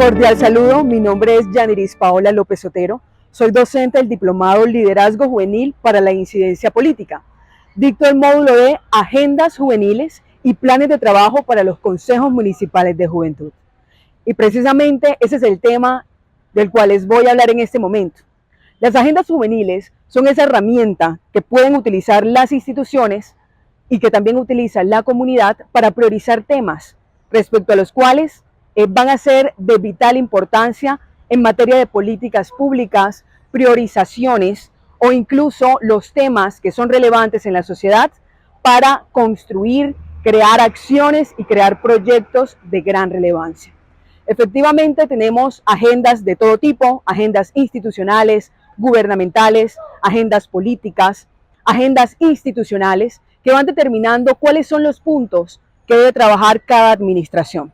Cordial saludo, mi nombre es Yaniris Paola López Otero, soy docente del Diplomado Liderazgo Juvenil para la Incidencia Política. Dicto el módulo de Agendas Juveniles y Planes de Trabajo para los Consejos Municipales de Juventud. Y precisamente ese es el tema del cual les voy a hablar en este momento. Las agendas juveniles son esa herramienta que pueden utilizar las instituciones y que también utiliza la comunidad para priorizar temas respecto a los cuales van a ser de vital importancia en materia de políticas públicas, priorizaciones o incluso los temas que son relevantes en la sociedad para construir, crear acciones y crear proyectos de gran relevancia. Efectivamente, tenemos agendas de todo tipo, agendas institucionales, gubernamentales, agendas políticas, agendas institucionales, que van determinando cuáles son los puntos que debe trabajar cada administración.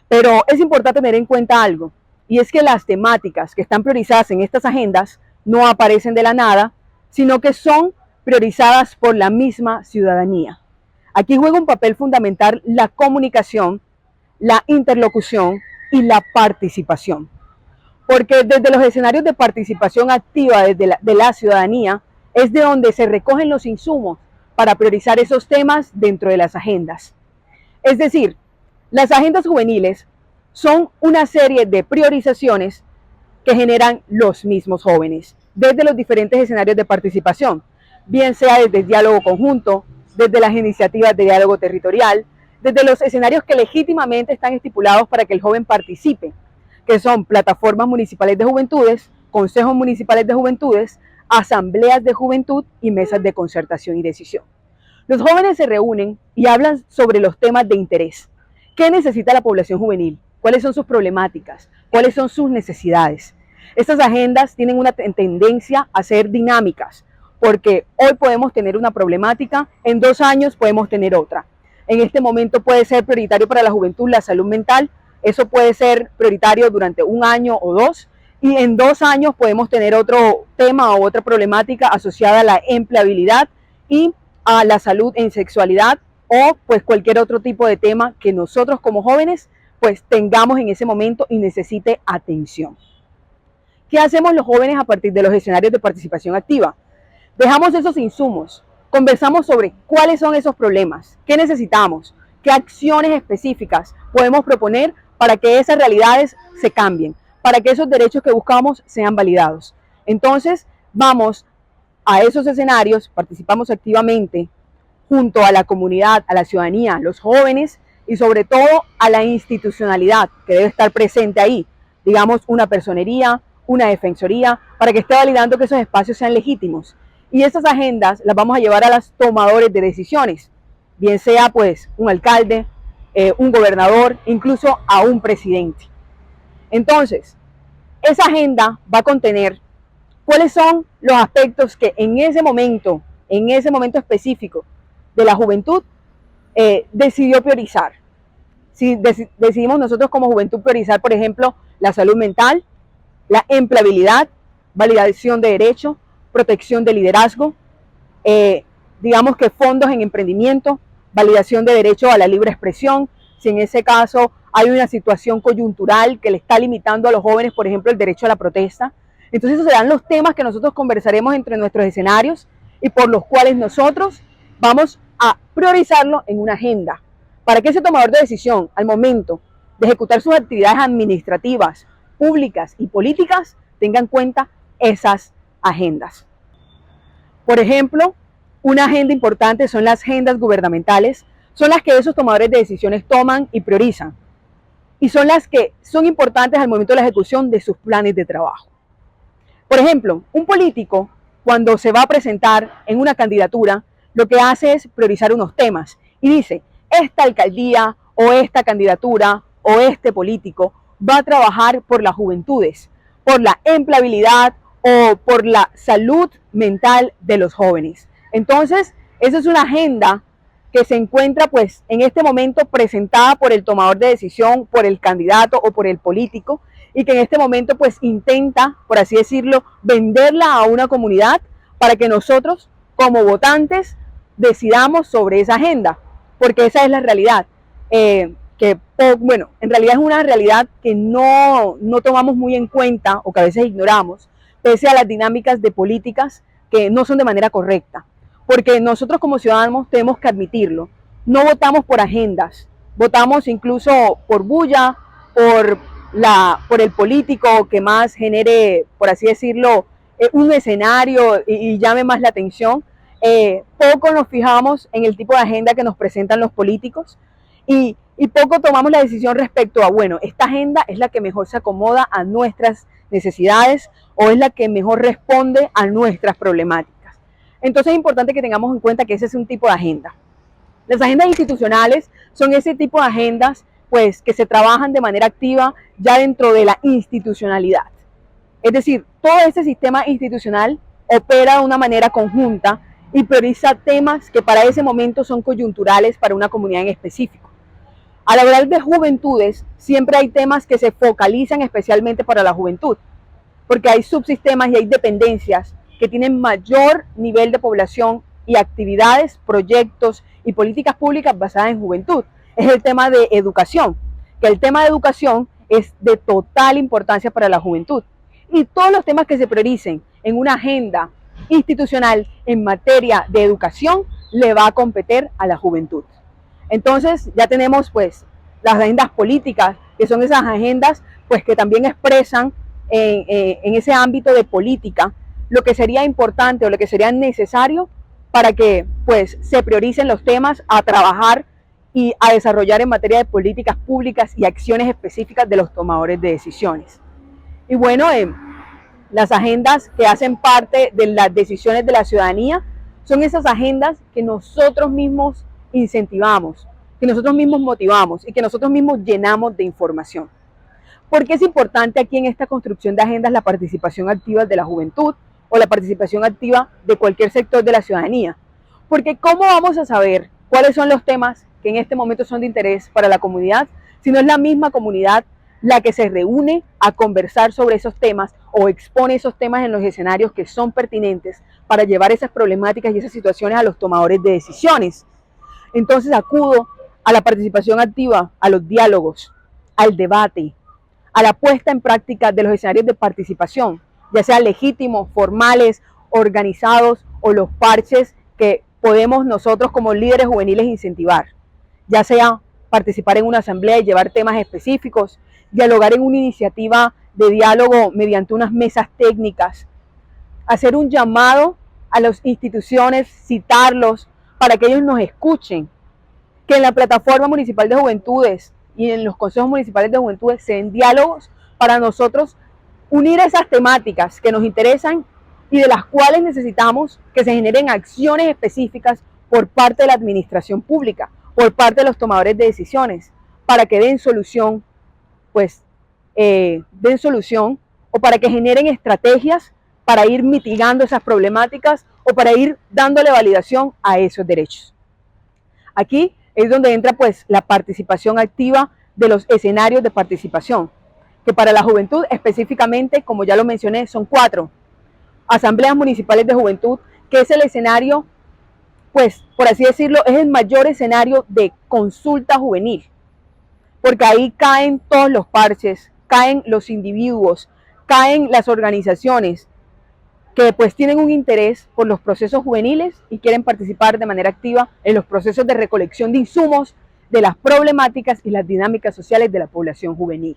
Pero es importante tener en cuenta algo, y es que las temáticas que están priorizadas en estas agendas no aparecen de la nada, sino que son priorizadas por la misma ciudadanía. Aquí juega un papel fundamental la comunicación, la interlocución y la participación. Porque desde los escenarios de participación activa de la ciudadanía es de donde se recogen los insumos para priorizar esos temas dentro de las agendas. Es decir, las agendas juveniles son una serie de priorizaciones que generan los mismos jóvenes desde los diferentes escenarios de participación, bien sea desde el diálogo conjunto, desde las iniciativas de diálogo territorial, desde los escenarios que legítimamente están estipulados para que el joven participe, que son plataformas municipales de juventudes, consejos municipales de juventudes, asambleas de juventud y mesas de concertación y decisión. Los jóvenes se reúnen y hablan sobre los temas de interés. ¿Qué necesita la población juvenil? ¿Cuáles son sus problemáticas? ¿Cuáles son sus necesidades? Estas agendas tienen una tendencia a ser dinámicas, porque hoy podemos tener una problemática, en 2 años podemos tener otra. En este momento puede ser prioritario para la juventud la salud mental, eso puede ser prioritario durante 1 año o 2, y en 2 años podemos tener otro tema o otra problemática asociada a la empleabilidad y a la salud en sexualidad o pues cualquier otro tipo de tema que nosotros como jóvenes pues tengamos en ese momento y necesite atención. ¿Qué hacemos los jóvenes a partir de los escenarios de participación activa? Dejamos esos insumos, conversamos sobre cuáles son esos problemas, qué necesitamos, qué acciones específicas podemos proponer para que esas realidades se cambien, para que esos derechos que buscamos sean validados. Entonces, vamos a esos escenarios, participamos activamente junto a la comunidad, a la ciudadanía, a los jóvenes y sobre todo a la institucionalidad que debe estar presente ahí, digamos una personería, una defensoría, para que esté validando que esos espacios sean legítimos. Y esas agendas las vamos a llevar a los tomadores de decisiones, bien sea pues un alcalde, un gobernador, incluso a un presidente. Entonces, esa agenda va a contener cuáles son los aspectos que en ese momento específico de la juventud decidió priorizar. Si decidimos nosotros como juventud priorizar, por ejemplo, la salud mental, la empleabilidad, validación de derechos, protección de liderazgo, digamos que fondos en emprendimiento, validación de derecho a la libre expresión, si en ese caso hay una situación coyuntural que le está limitando a los jóvenes, por ejemplo, el derecho a la protesta. Entonces esos serán los temas que nosotros conversaremos entre nuestros escenarios y por los cuales nosotros vamos a priorizarlo en una agenda, para que ese tomador de decisión al momento de ejecutar sus actividades administrativas, públicas y políticas tenga en cuenta esas agendas. Por ejemplo, una agenda importante son las agendas gubernamentales, son las que esos tomadores de decisiones toman y priorizan, y son las que son importantes al momento de la ejecución de sus planes de trabajo. Por ejemplo, un político, cuando se va a presentar en una candidatura, lo que hace es priorizar unos temas y dice, esta alcaldía o esta candidatura o este político va a trabajar por las juventudes, por la empleabilidad o por la salud mental de los jóvenes. Entonces, esa es una agenda que se encuentra pues en este momento presentada por el tomador de decisión, por el candidato o por el político, y que en este momento pues intenta, por así decirlo, venderla a una comunidad para que nosotros como votantes decidamos sobre esa agenda, porque esa es la realidad. que, bueno, en realidad es una realidad que no tomamos muy en cuenta o que a veces ignoramos, pese a las dinámicas de políticas que no son de manera correcta. Porque nosotros como ciudadanos tenemos que admitirlo, no votamos por agendas, votamos incluso por bulla, por el político que más genere, por así decirlo, un escenario y llame más la atención. Poco nos fijamos en el tipo de agenda que nos presentan los políticos y poco tomamos la decisión respecto a, bueno, esta agenda es la que mejor se acomoda a nuestras necesidades o es la que mejor responde a nuestras problemáticas. Entonces es importante que tengamos en cuenta que ese es un tipo de agenda. Las agendas institucionales son ese tipo de agendas pues, que se trabajan de manera activa ya dentro de la institucionalidad. Es decir, todo este sistema institucional opera de una manera conjunta y prioriza temas que para ese momento son coyunturales para una comunidad en específico. Al hablar de juventudes, siempre hay temas que se focalizan especialmente para la juventud, porque hay subsistemas y hay dependencias que tienen mayor nivel de población y actividades, proyectos y políticas públicas basadas en juventud. Es el tema de educación, que el tema de educación es de total importancia para la juventud. Y todos los temas que se prioricen en una agenda institucional en materia de educación le va a competir a la juventud. Entonces ya tenemos pues las agendas políticas, que son esas agendas pues que también expresan en ese ámbito de política lo que sería importante o lo que sería necesario para que pues se prioricen los temas a trabajar y a desarrollar en materia de políticas públicas y acciones específicas de los tomadores de decisiones. Y bueno, las agendas que hacen parte de las decisiones de la ciudadanía son esas agendas que nosotros mismos incentivamos, que nosotros mismos motivamos y que nosotros mismos llenamos de información. ¿Por qué es importante aquí en esta construcción de agendas la participación activa de la juventud o la participación activa de cualquier sector de la ciudadanía? Porque ¿cómo vamos a saber cuáles son los temas que en este momento son de interés para la comunidad si no es la misma comunidad la que se reúne a conversar sobre esos temas o expone esos temas en los escenarios que son pertinentes para llevar esas problemáticas y esas situaciones a los tomadores de decisiones? Entonces acudo a la participación activa, a los diálogos, al debate, a la puesta en práctica de los escenarios de participación, ya sean legítimos, formales, organizados o los parches que podemos nosotros como líderes juveniles incentivar, ya sea participar en una asamblea y llevar temas específicos, dialogar en una iniciativa de diálogo mediante unas mesas técnicas, hacer un llamado a las instituciones, citarlos para que ellos nos escuchen, que en la plataforma municipal de juventudes y en los consejos municipales de juventudes se den diálogos para nosotros unir esas temáticas que nos interesan y de las cuales necesitamos que se generen acciones específicas por parte de la administración pública, por parte de los tomadores de decisiones, para que den solución, o para que generen estrategias para ir mitigando esas problemáticas o para ir dándole validación a esos derechos. Aquí es donde entra pues la participación activa de los escenarios de participación, que para la juventud específicamente, como ya lo mencioné, son 4. Asambleas municipales de juventud, que es el escenario, pues por así decirlo, es el mayor escenario de consulta juvenil, porque ahí caen todos los parches, caen los individuos, caen las organizaciones que pues tienen un interés por los procesos juveniles y quieren participar de manera activa en los procesos de recolección de insumos de las problemáticas y las dinámicas sociales de la población juvenil.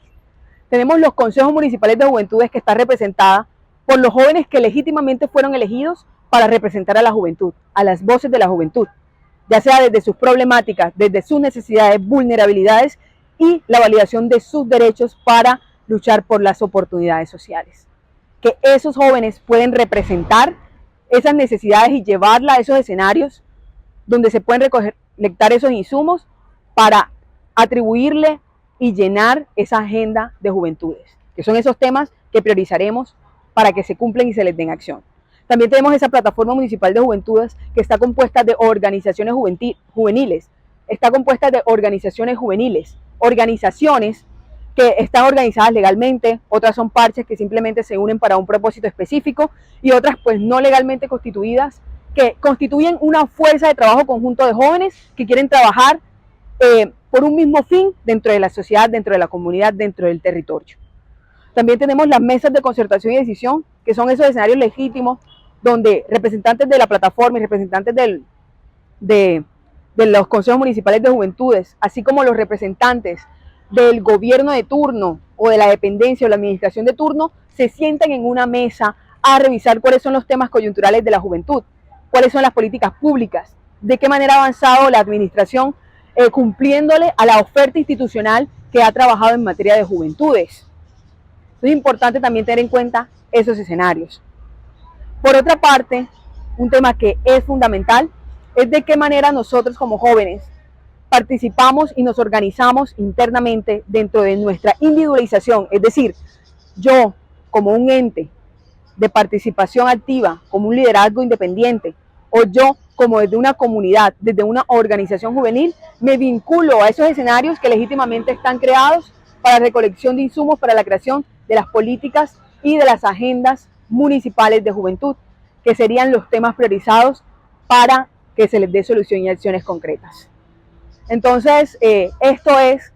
Tenemos los consejos municipales de juventudes, que está representada por los jóvenes que legítimamente fueron elegidos para representar a la juventud, a las voces de la juventud, ya sea desde sus problemáticas, desde sus necesidades, vulnerabilidades y la validación de sus derechos para luchar por las oportunidades sociales. Que esos jóvenes pueden representar esas necesidades y llevarlas a esos escenarios donde se pueden recolectar esos insumos para atribuirle y llenar esa agenda de juventudes, que son esos temas que priorizaremos para que se cumplan y se les den acción. También tenemos esa plataforma municipal de juventudes, que está compuesta de organizaciones juveniles, organizaciones que están organizadas legalmente, otras son parches que simplemente se unen para un propósito específico y otras pues no legalmente constituidas, que constituyen una fuerza de trabajo conjunto de jóvenes que quieren trabajar por un mismo fin dentro de la sociedad, dentro de la comunidad, dentro del territorio. También tenemos las mesas de concertación y decisión, que son esos escenarios legítimos donde representantes de la plataforma y representantes de los consejos municipales de juventudes, así como los representantes del gobierno de turno o de la dependencia o la administración de turno, se sientan en una mesa a revisar cuáles son los temas coyunturales de la juventud, cuáles son las políticas públicas, de qué manera ha avanzado la administración cumpliéndole a la oferta institucional que ha trabajado en materia de juventudes. Es importante también tener en cuenta esos escenarios. Por otra parte, un tema que es fundamental es de qué manera nosotros como jóvenes participamos y nos organizamos internamente dentro de nuestra individualización, es decir, yo como un ente de participación activa, como un liderazgo independiente, o yo como desde una comunidad, desde una organización juvenil, me vinculo a esos escenarios que legítimamente están creados para recolección de insumos para la creación de las políticas y de las agendas municipales de juventud, que serían los temas priorizados para que se les dé solución y acciones concretas. Entonces, esto es,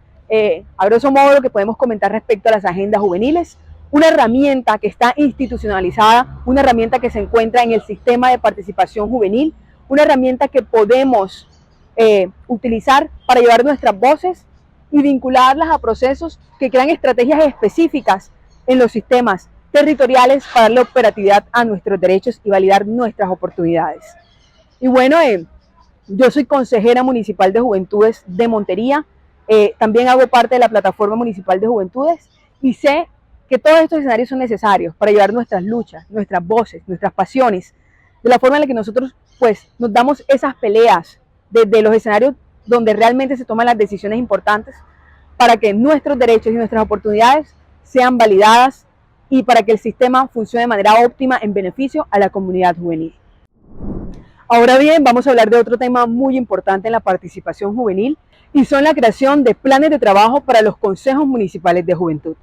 a grosso modo, lo que podemos comentar respecto a las agendas juveniles, una herramienta que está institucionalizada, una herramienta que se encuentra en el sistema de participación juvenil, una herramienta que podemos utilizar para llevar nuestras voces y vincularlas a procesos que crean estrategias específicas en los sistemas territoriales para darle operatividad a nuestros derechos y validar nuestras oportunidades. Y bueno, yo soy consejera municipal de juventudes de Montería, también hago parte de la plataforma municipal de juventudes y sé que todos estos escenarios son necesarios para llevar nuestras luchas, nuestras voces, nuestras pasiones, de la forma en la que nosotros pues nos damos esas peleas desde los escenarios donde realmente se toman las decisiones importantes para que nuestros derechos y nuestras oportunidades sean validadas y para que el sistema funcione de manera óptima en beneficio a la comunidad juvenil. Ahora bien, vamos a hablar de otro tema muy importante en la participación juvenil y son la creación de planes de trabajo para los consejos municipales de juventud.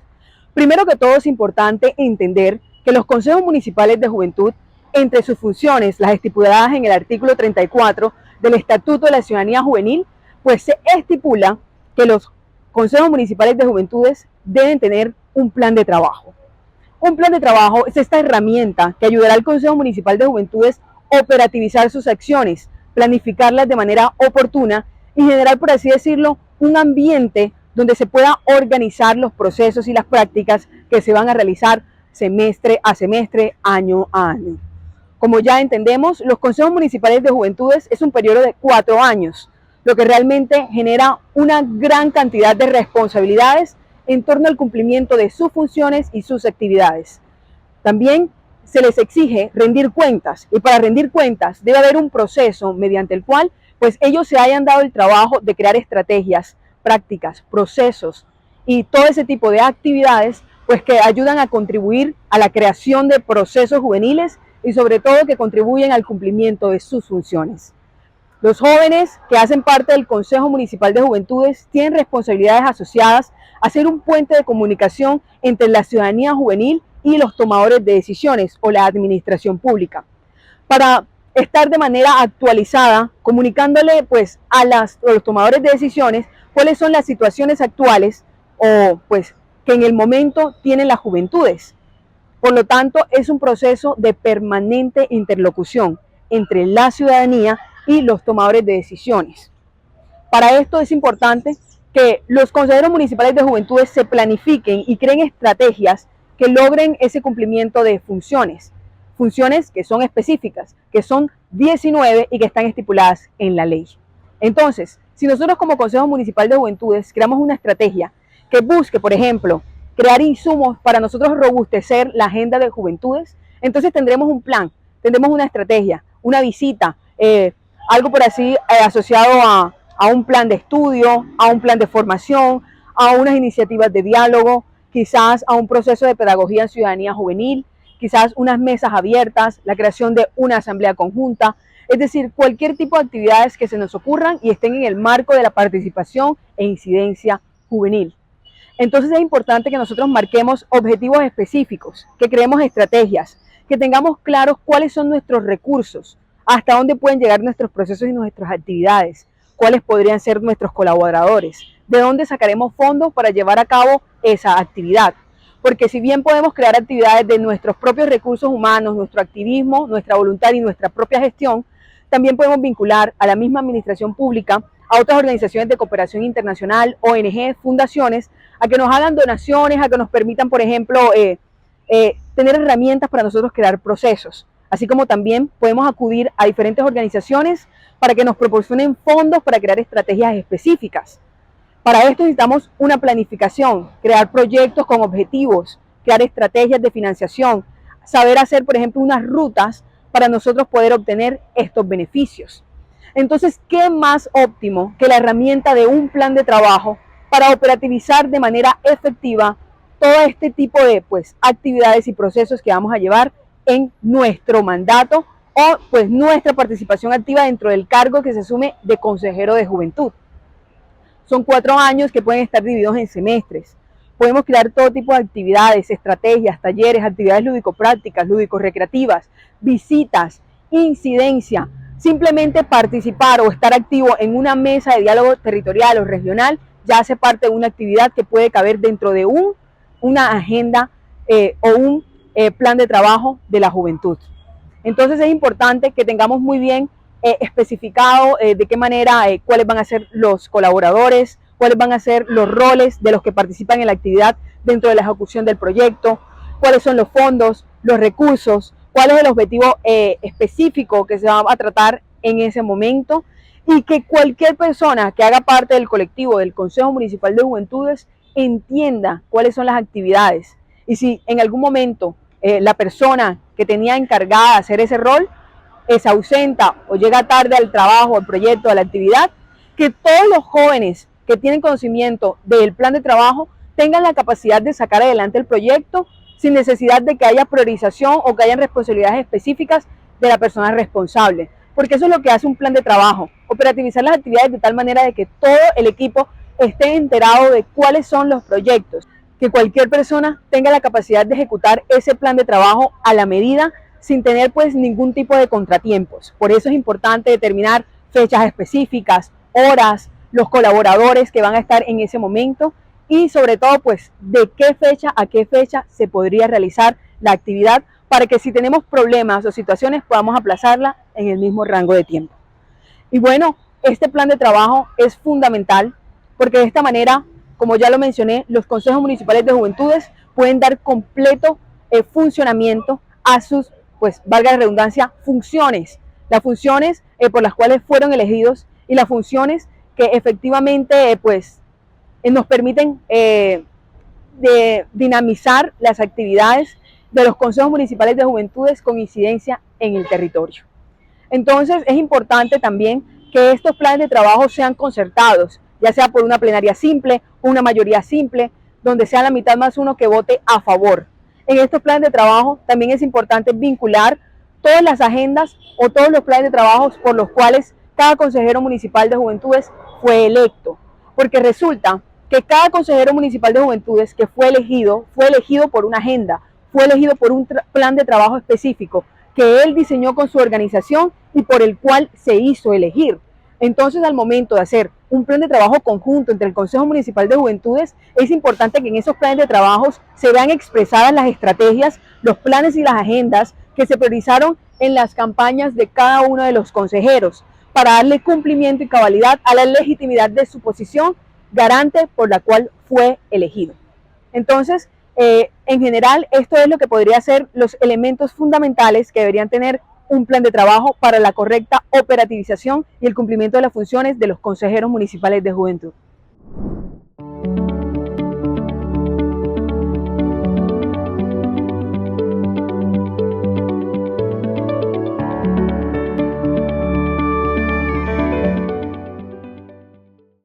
Primero que todo es importante entender que los consejos municipales de juventud, entre sus funciones, las estipuladas en el artículo 34 del Estatuto de la Ciudadanía Juvenil, pues se estipula que los consejos municipales de juventudes deben tener un plan de trabajo. Un plan de trabajo es esta herramienta que ayudará al Consejo Municipal de Juventudes a operativizar sus acciones, planificarlas de manera oportuna y generar, por así decirlo, un ambiente donde se pueda organizar los procesos y las prácticas que se van a realizar semestre a semestre, año a año. Como ya entendemos, los consejos municipales de juventudes es un periodo de 4 años, lo que realmente genera una gran cantidad de responsabilidades en torno al cumplimiento de sus funciones y sus actividades. También se les exige rendir cuentas y para rendir cuentas debe haber un proceso mediante el cual pues ellos se hayan dado el trabajo de crear estrategias, prácticas, procesos y todo ese tipo de actividades pues que ayudan a contribuir a la creación de procesos juveniles y sobre todo que contribuyen al cumplimiento de sus funciones. Los jóvenes que hacen parte del Consejo Municipal de Juventudes tienen responsabilidades asociadas a ser un puente de comunicación entre la ciudadanía juvenil y los tomadores de decisiones o la administración pública, para estar de manera actualizada, comunicándole pues a los tomadores de decisiones cuáles son las situaciones actuales o pues que en el momento tienen las juventudes. Por lo tanto, es un proceso de permanente interlocución entre la ciudadanía y los tomadores de decisiones. Para esto es importante que los consejeros municipales de juventudes se planifiquen y creen estrategias que logren ese cumplimiento de funciones que son específicas, que son 19 y que están estipuladas en la ley. Entonces, si nosotros como Consejo Municipal de Juventudes creamos una estrategia que busque, por ejemplo, crear insumos para nosotros robustecer la agenda de juventudes, entonces tendremos un plan, tendremos una estrategia, una visita, algo por así asociado a un plan de estudio, a un plan de formación, a unas iniciativas de diálogo, quizás a un proceso de pedagogía en ciudadanía juvenil, quizás unas mesas abiertas, la creación de una asamblea conjunta, es decir, cualquier tipo de actividades que se nos ocurran y estén en el marco de la participación e incidencia juvenil. Entonces es importante que nosotros marquemos objetivos específicos, que creemos estrategias, que tengamos claros cuáles son nuestros recursos, hasta dónde pueden llegar nuestros procesos y nuestras actividades, cuáles podrían ser nuestros colaboradores, de dónde sacaremos fondos para llevar a cabo esa actividad. Porque si bien podemos crear actividades de nuestros propios recursos humanos, nuestro activismo, nuestra voluntad y nuestra propia gestión, también podemos vincular a la misma administración pública, a otras organizaciones de cooperación internacional, ONG, fundaciones, a que nos hagan donaciones, a que nos permitan, por ejemplo, tener herramientas para nosotros crear procesos. Así como también podemos acudir a diferentes organizaciones para que nos proporcionen fondos para crear estrategias específicas. Para esto necesitamos una planificación, crear proyectos con objetivos, crear estrategias de financiación, saber hacer, por ejemplo, unas rutas para nosotros poder obtener estos beneficios. Entonces, ¿qué más óptimo que la herramienta de un plan de trabajo para operativizar de manera efectiva todo este tipo de actividades y procesos que vamos a llevar en nuestro mandato o nuestra participación activa dentro del cargo que se asume de consejero de juventud? Son 4 años que pueden estar divididos en semestres. Podemos crear todo tipo de actividades, estrategias, talleres, actividades lúdico-prácticas, lúdico-recreativas, visitas, incidencia, simplemente participar o estar activo en una mesa de diálogo territorial o regional ya hace parte de una actividad que puede caber dentro de una agenda o un plan de trabajo de la juventud. Entonces es importante que tengamos muy bien especificado de qué manera, cuáles van a ser los colaboradores, cuáles van a ser los roles de los que participan en la actividad dentro de la ejecución del proyecto, cuáles son los fondos, los recursos, cuál es el objetivo específico que se va a tratar en ese momento, y que cualquier persona que haga parte del colectivo del Consejo Municipal de Juventudes entienda cuáles son las actividades. Y si en algún momento la persona que tenía encargada de hacer ese rol se ausenta o llega tarde al trabajo, al proyecto, a la actividad, que todos los jóvenes que tienen conocimiento del plan de trabajo tengan la capacidad de sacar adelante el proyecto sin necesidad de que haya priorización o que hayan responsabilidades específicas de la persona responsable. Porque eso es lo que hace un plan de trabajo, operativizar las actividades de tal manera de que todo el equipo esté enterado de cuáles son los proyectos, que cualquier persona tenga la capacidad de ejecutar ese plan de trabajo a la medida sin tener ningún tipo de contratiempos. Por eso es importante determinar fechas específicas, horas, los colaboradores que van a estar en ese momento y sobre todo de qué fecha a qué fecha se podría realizar la actividad para que si tenemos problemas o situaciones podamos aplazarla en el mismo rango de tiempo. Y bueno, este plan de trabajo es fundamental porque de esta manera, como ya lo mencioné, los consejos municipales de juventudes pueden dar completo funcionamiento a sus, valga la redundancia, funciones. Las funciones por las cuales fueron elegidos y las funciones que efectivamente nos permiten de dinamizar las actividades de los consejos municipales de juventudes con incidencia en el territorio. Entonces es importante también que estos planes de trabajo sean concertados, ya sea por una plenaria simple, una mayoría simple, donde sea la mitad más uno que vote a favor. En estos planes de trabajo también es importante vincular todas las agendas o todos los planes de trabajo por los cuales cada consejero municipal de juventudes fue electo, porque resulta que cada consejero municipal de juventudes que fue elegido por una agenda, fue elegido por un plan de trabajo específico que él diseñó con su organización y por el cual se hizo elegir. Entonces, al momento de hacer un plan de trabajo conjunto entre el Consejo Municipal de Juventudes, es importante que en esos planes de trabajo se vean expresadas las estrategias, los planes y las agendas que se priorizaron en las campañas de cada uno de los consejeros para darle cumplimiento y cabalidad a la legitimidad de su posición garante por la cual fue elegido. Entonces, en general, esto es lo que podría ser los elementos fundamentales que deberían tener un plan de trabajo para la correcta operativización y el cumplimiento de las funciones de los consejeros municipales de juventud.